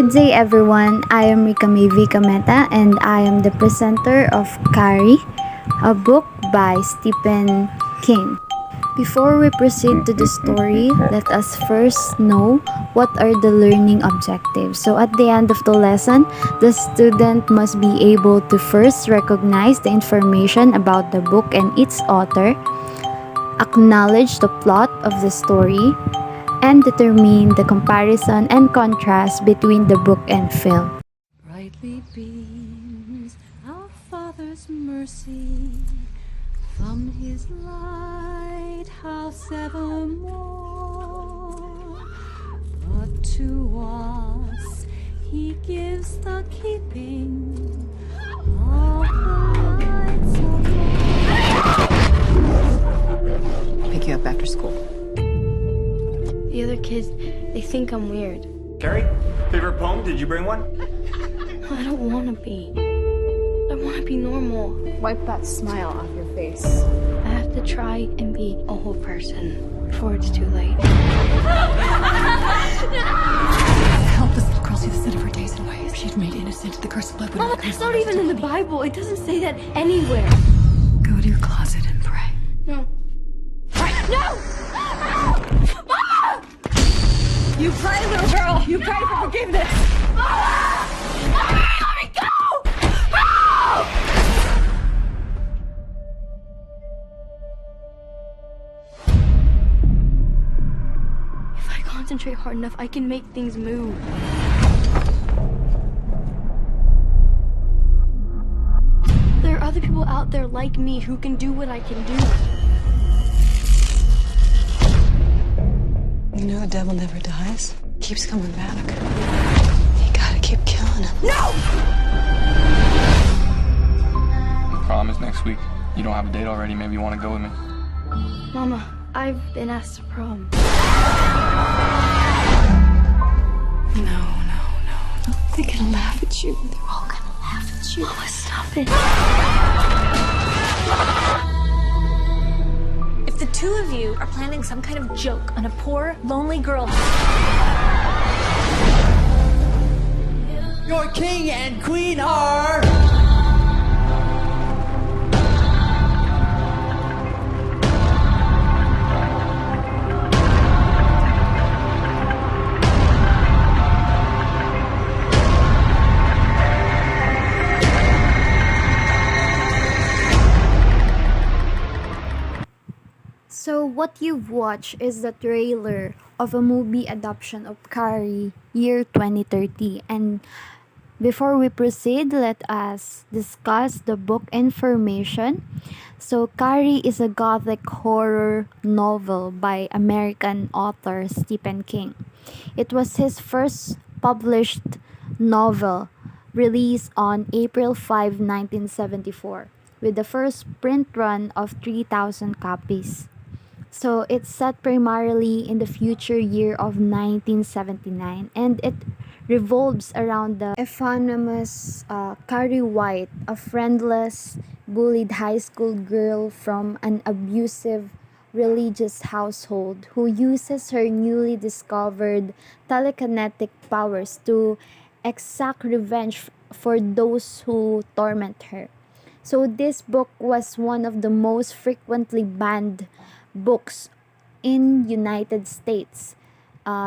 Good day everyone, I am Rika Vika Meta and I am the presenter of CARRIE, a book by Stephen King. Before we proceed to the story, let us first know what are the learning objectives. So at the end of the lesson, the student must be able to first recognize the information about the book and its author, acknowledge the plot of the story, and determine the comparison and contrast between the book and film. Brightly beams our Father's mercy from His lighthouse evermore. But to us He gives the keeping of the lights of life. Pick you up after school. The other kids, they think I'm weird. Carrie, favorite poem? Did you bring one? I don't want to be. I want to be normal. Wipe that smile off your face. I have to try and be a whole person before it's too late. Help this little girl see the sin of her days and ways. She's made innocent. The curse of blood would Mama, never that's come not even in the Bible. It doesn't say that anywhere. Go to your closet and pray. No. No! You pray, little girl. You pray for forgiveness. Mama! Let me go! Help! If I concentrate hard enough, I can make things move. There are other people out there like me who can do what I can do. You know the devil never dies. Keeps coming back. You gotta keep killing him. No! Prom is next week. You don't have a date already. Maybe you want to go with me. Mama, I've been asked to prom. No. They're gonna laugh at you. They're all gonna laugh at you. Mama, stop it. If the two of you are planning some kind of joke on a poor, lonely girl, your king and queen are... So what you've watched is the trailer of a movie adaptation of CARRIE year 2030. And before we proceed, let us discuss the book information. So CARRIE is a gothic horror novel by American author Stephen King. It was his first published novel, released on April 5, 1974, with the first print run of 3,000 copies. So it's set primarily in the future year of 1979, and it revolves around the eponymous CARRIE White, a friendless, bullied high school girl from an abusive religious household who uses her newly discovered telekinetic powers to exact revenge for those who torment her. So this book was one of the most frequently banned books in United States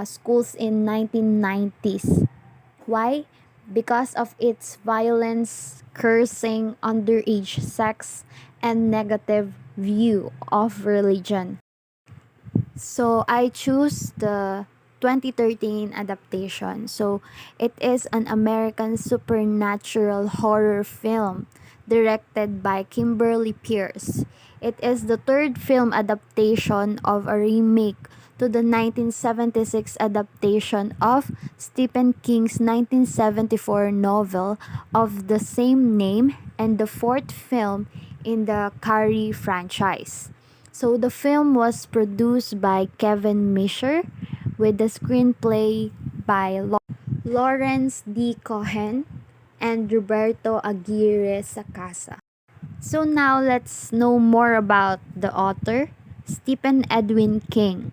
schools in 1990s. Why? Because of its violence, cursing, underage sex, and negative view of religion. So I choose the 2013 adaptation. So it is an American supernatural horror film directed by Kimberly Pierce. It is the third film adaptation of a remake to the 1976 adaptation of Stephen King's 1974 novel of the same name, and the fourth film in the CARRIE franchise. So the film was produced by Kevin Misher with the screenplay by Lawrence D. Cohen and Roberto Aguirre Sacasa. So now let's know more about the author. Stephen Edwin King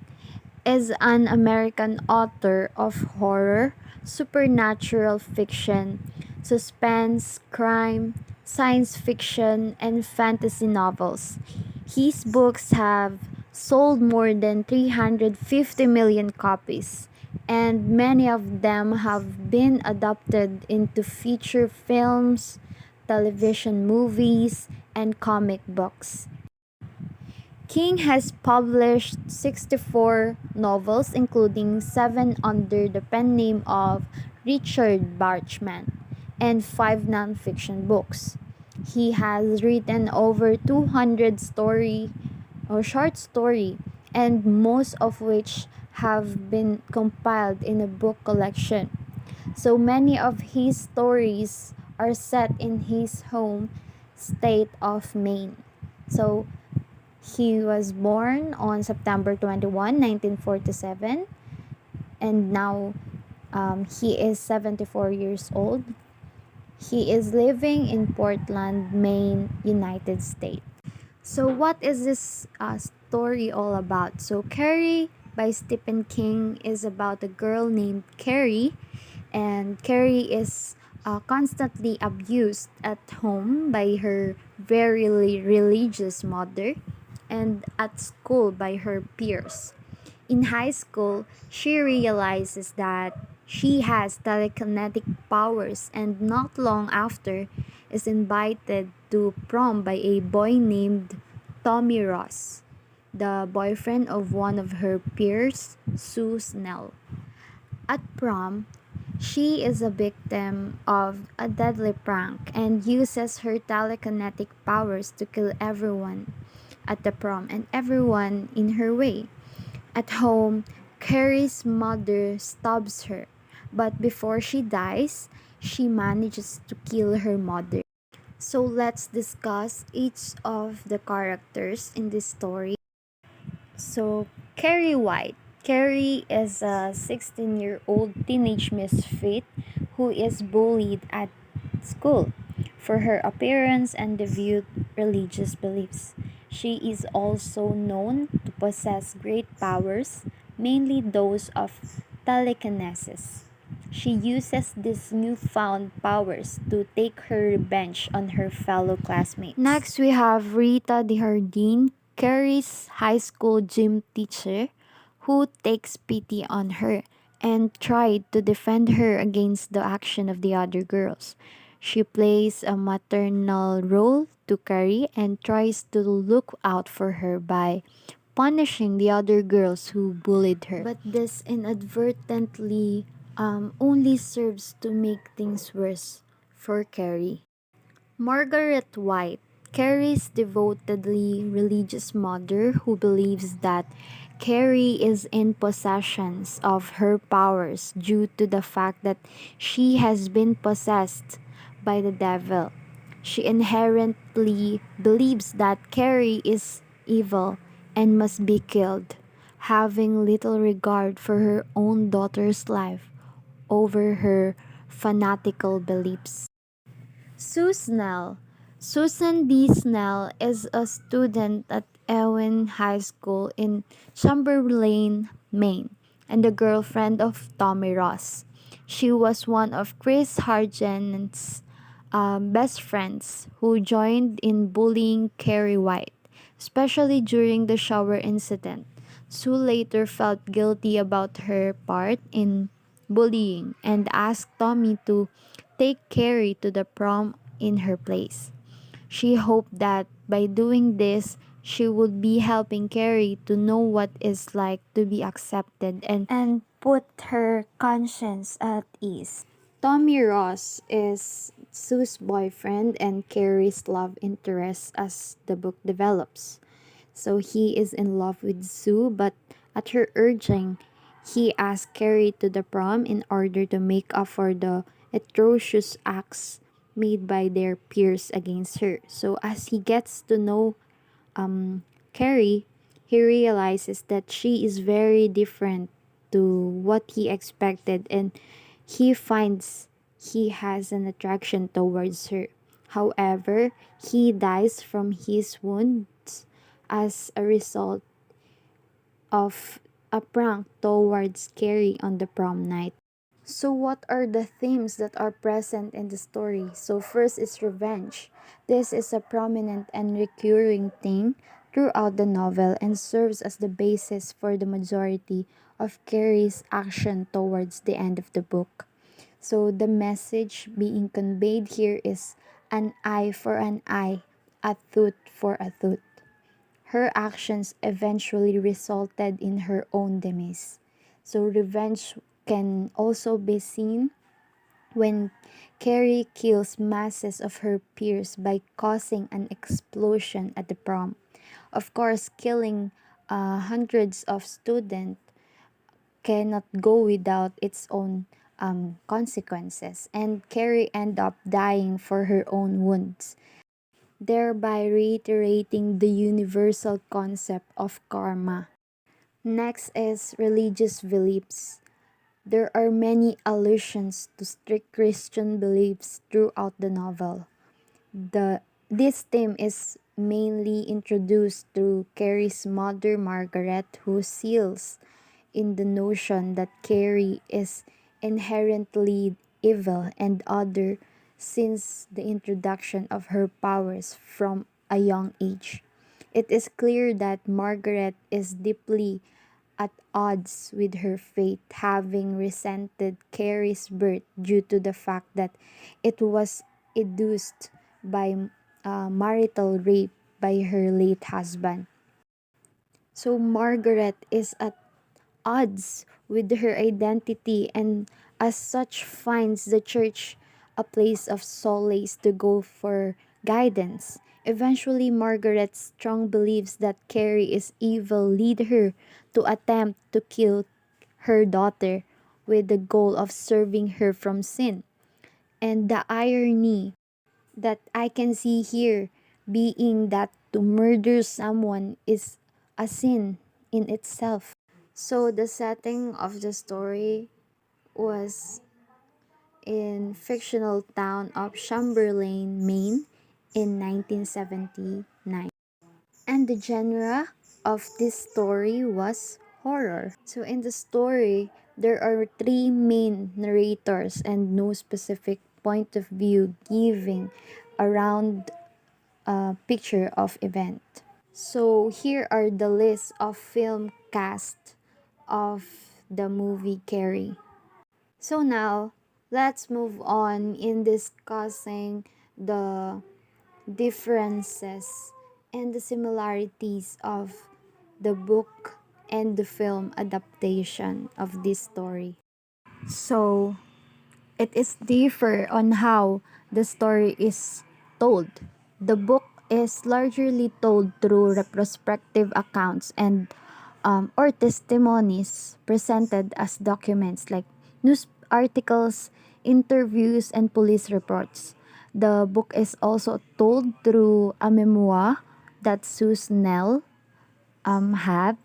is an American author of horror, supernatural fiction, suspense, crime, science fiction, and fantasy novels. His books have sold more than 350 million copies, and many of them have been adapted into feature films, television movies, and comic books. King has published 64 novels, including 7 under the pen name of Richard Barchman, and 5 nonfiction books. He has written over 200 story or short story, and most of which have been compiled in a book collection. So many of his stories are set in his home state of Maine. So he was born on September 21, 1947, and now he is 74 years old. He is living in Portland, Maine, United States. So, what is this story all about? So, Carrie by Stephen King is about a girl named Carrie, and Carrie is constantly abused at home by her very religious mother and at school by her peers. In high school, she realizes that she has telekinetic powers, and not long after is invited to prom by a boy named Tommy Ross, the boyfriend of one of her peers, Sue Snell. At prom, she is a victim of a deadly prank and uses her telekinetic powers to kill everyone at the prom and everyone in her way. At home, Carrie's mother stabs her, but before she dies, she manages to kill her mother. So let's discuss each of the characters in this story. So, Carrie White. Carrie is a 16-year-old teenage misfit who is bullied at school for her appearance and devout religious beliefs. She is also known to possess great powers, mainly those of telekinesis. She uses these newfound powers to take her revenge on her fellow classmates. Next, we have Rita the Herdin, Carrie's high school gym teacher, who takes pity on her and tried to defend her against the action of the other girls. She plays a maternal role to Carrie and tries to look out for her by punishing the other girls who bullied her. But this inadvertently only serves to make things worse for Carrie. Margaret White, Carrie's devotedly religious mother who believes that Carrie is in possession of her powers due to the fact that she has been possessed by the devil. She inherently believes that Carrie is evil and must be killed, having little regard for her own daughter's life over her fanatical beliefs. Sue Snell. Susan D. Snell is a student at Edwin High School in Chamberlain, Maine, and the girlfriend of Tommy Ross. She was one of Chris Hargen's best friends who joined in bullying Carrie White, especially during the shower incident. Sue later felt guilty about her part in bullying and asked Tommy to take Carrie to the prom in her place. She hoped that by doing this, she would be helping Carrie to know what it's like to be accepted and put her conscience at ease. Tommy Ross is Sue's boyfriend and Carrie's love interest as the book develops. So he is in love with Sue, but at her urging, he asked Carrie to the prom in order to make up for the atrocious acts made by their peers against her. So as he gets to know Carrie, he realizes that she is very different to what he expected, and he finds he has an attraction towards her. However, he dies from his wounds as a result of a prank towards Carrie on the prom night. So, what are the themes that are present in the story? So, first is revenge. This is a prominent and recurring theme throughout the novel and serves as the basis for the majority of Carrie's action towards the end of the book. So, the message being conveyed here is an eye for an eye, a tooth for a tooth. Her actions eventually resulted in her own demise. So, revenge can also be seen when Carrie kills masses of her peers by causing an explosion at the prom. Of course, killing hundreds of students cannot go without its own consequences, and Carrie ended up dying for her own wounds, thereby reiterating the universal concept of karma. Next is religious beliefs. There are many allusions to strict Christian beliefs throughout the novel. This theme is mainly introduced through Carrie's mother Margaret, who seals in the notion that Carrie is inherently evil and other since the introduction of her powers from a young age. It is clear that Margaret is deeply at odds with her fate, having resented Carrie's birth due to the fact that it was induced by marital rape by her late husband. So Margaret is at odds with her identity and as such finds the church a place of solace to go for guidance. Eventually, Margaret's strong beliefs that Carrie is evil lead her to attempt to kill her daughter with the goal of serving her from sin. And the irony that I can see here being that to murder someone is a sin in itself. So the setting of the story was in fictional town of Chamberlain, Maine in 1979. And the genre of this story was horror. So in the story, there are three main narrators and no specific point of view giving around a picture of event. So here are the list of film cast of the movie Carrie. So now, let's move on in discussing the differences and the similarities of the book and the film adaptation of this story. So, it is differ on how the story is told. The book is largely told through retrospective accounts and or testimonies presented as documents like news articles, interviews, and police reports. The book is also told through a memoir that Sue Snell had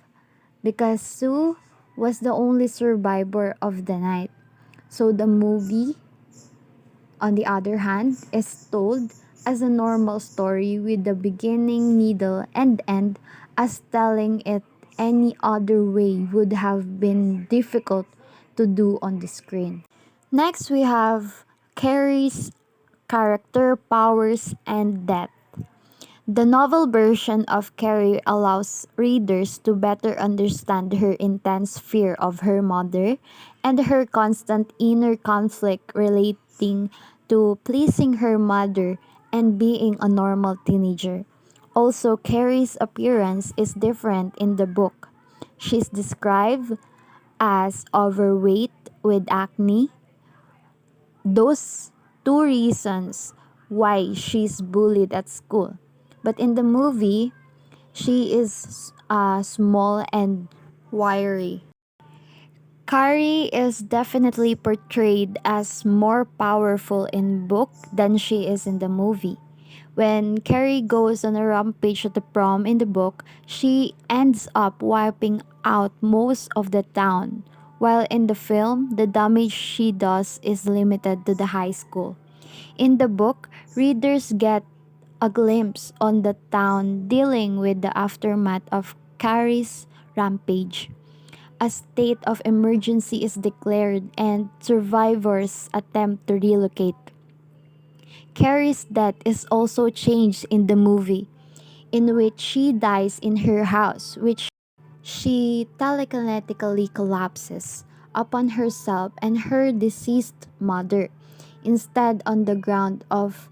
because Sue was the only survivor of the night. So the movie, on the other hand, is told as a normal story with the beginning, middle, and end, as telling it any other way would have been difficult to do on the screen. Next, we have Carrie's character, powers, and death. The novel version of Carrie allows readers to better understand her intense fear of her mother and her constant inner conflict relating to pleasing her mother and being a normal teenager. Also, Carrie's appearance is different in the book. She's described as overweight with acne. Those two reasons why she's bullied at school. But in the movie, she is small and wiry. Carrie is definitely portrayed as more powerful in book than she is in the movie. When Carrie goes on a rampage at the prom in the book, she ends up wiping out most of the town, while in the film, the damage she does is limited to the high school. In the book, readers get a glimpse on the town dealing with the aftermath of Carrie's rampage. a state of emergency is declared and survivors attempt to relocate. Carrie's death is also changed in the movie, in which she dies in her house, which she telekinetically collapses upon herself and her deceased mother, instead on the ground of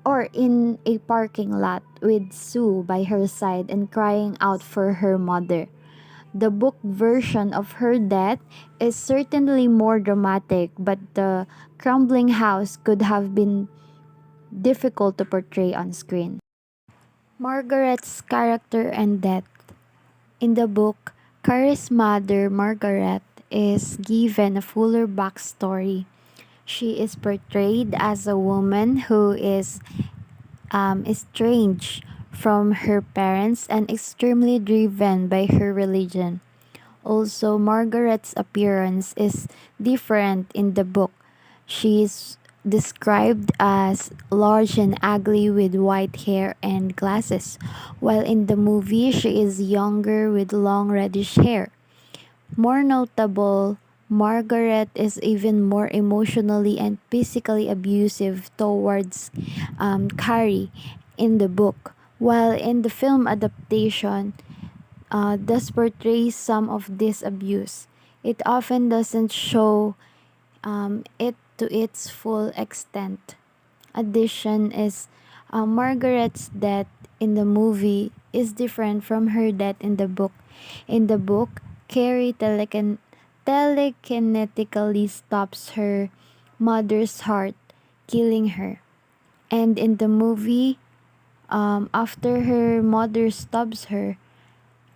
or in a parking lot with Sue by her side and crying out for her mother. The book version of her death is certainly more dramatic, but the crumbling house could have been difficult to portray on screen. Margaret's character and death. In the book, Carrie's mother, Margaret, is given a fuller backstory. She is portrayed as a woman who is estranged from her parents and extremely driven by her religion. Also, Margaret's appearance is different in the book. She is described as large and ugly with white hair and glasses, while in the movie she is younger with long reddish hair. More notable, Margaret is even more emotionally and physically abusive towards Carrie in the book, while in the film adaptation, does portray some of this abuse. It often doesn't show it to its full extent. Addition is Margaret's death in the movie is different from her death in the book. In the book, Carrie telekinetically stops her mother's heart, killing her. And in the movie, after her mother stabs her,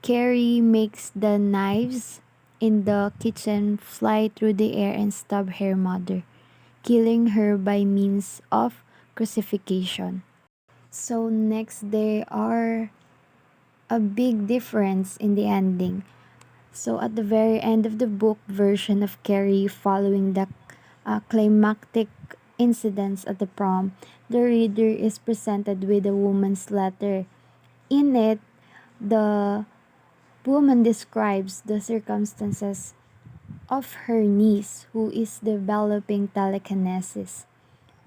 Carrie makes the knives in the kitchen fly through the air and stab her mother, killing her by means of crucifixion. So next there are a big difference in the ending. So at the very end of the book version of Carrie, following the climactic incidents at the prom, the reader is presented with a woman's letter. In it, the woman describes the circumstances of her niece who is developing telekinesis.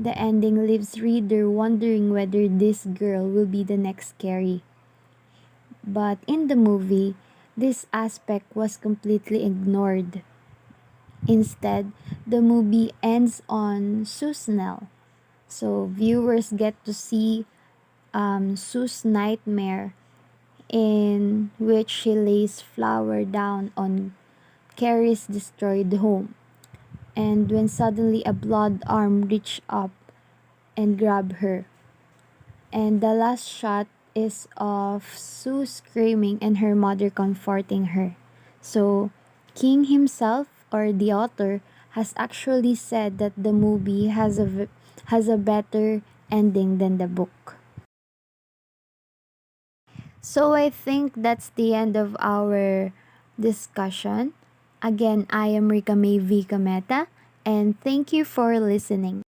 The ending leaves reader wondering whether this girl will be the next Carrie. But in the movie, this aspect was completely ignored. Instead, the movie ends on Sue's knell. So viewers get to see Sue's nightmare, in which she lays flour down on Carrie's destroyed home. And when suddenly a blood arm reached up and grabbed her. And the last shot is of Sue screaming and her mother comforting her. So, King himself, or the author, has actually said that the movie has a better ending than the book. So I think that's the end of our discussion. Again, I am Rika May V. Gameta, and thank you for listening.